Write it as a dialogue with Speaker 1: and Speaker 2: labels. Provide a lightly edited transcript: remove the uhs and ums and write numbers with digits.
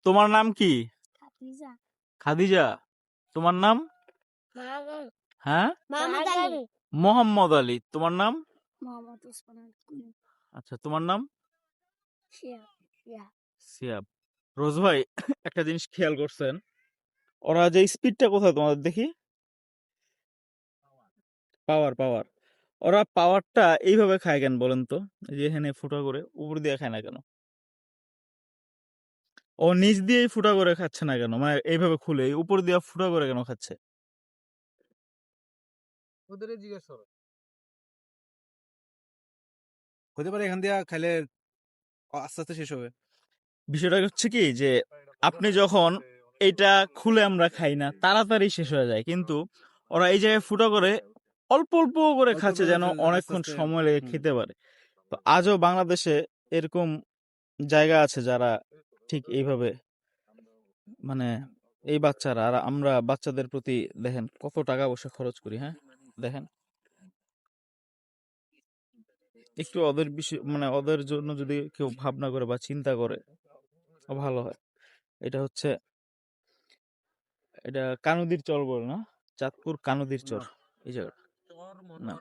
Speaker 1: তোমার নাম কি?
Speaker 2: খাদিজা।
Speaker 1: খাদিজা। তোমার নাম?
Speaker 2: মাহাগান।
Speaker 1: হ্যাঁ,
Speaker 2: মোহাম্মদ আলী।
Speaker 1: মোহাম্মদ আলী। তোমার নাম?
Speaker 2: মোহাম্মদ ওসমান আলী।
Speaker 1: আচ্ছা, তোমার নাম?
Speaker 2: শিয়া। শিয়া।
Speaker 1: সিয়াব। রোজ ভাই, একটা জিনিস খেয়াল করছেন, ওরা যে স্পিডটা কোথায় তোমাদের দেখি? পাওয়ার পাওয়ার ওরা পাওয়ারটা এইভাবে খায় কেন বলেন তো? এই যে এখানে ফুটা করে উপর দিয়ে খায় না কেন? ও নিচ দিয়েই ফুটা করে খাচ্ছে না কেন? মানে এইভাবে খুলে এই উপর দিয়ে ফুটা করে কেন খাচ্ছে?
Speaker 3: ওদের জিজ্ঞেস করো। হতে পারে এখান দিয়ে খাইলে আস্তে আস্তে শেষ হবে।
Speaker 1: বিষয়টা হচ্ছে কি যে আপনি যখন এটা খুলে আমরা খাই না, তাড়াতাড়ি শেষ হয়ে যায়, কিন্তু ওরা এই জায়গায় ফুটা করে অল্প অল্প করে
Speaker 3: অল্প
Speaker 1: খাচ্ছে
Speaker 3: করে
Speaker 1: যেন
Speaker 3: আস্তে
Speaker 1: অনেকক্ষণ
Speaker 3: আস্তে
Speaker 1: সময় লেগে খেতে পারে। তো আজও বাংলাদেশে এরকম জায়গা আছে যারা ঠিক এইভাবে, মানে এই বাচ্চারা, আর আমরা বাচ্চাদের প্রতি দেখেন কত টাকা পয়সা খরচ করি। হ্যাঁ, দেখেন একটু ওদের বিষয়, মানে ওদের জন্য যদি কেউ ভাবনা করে বা চিন্তা করে ভালো হয়। এটা হচ্ছে, এটা কানুদির চর বলে না? চাঁদপুর কানুদির চর, এই জায়গাটা না।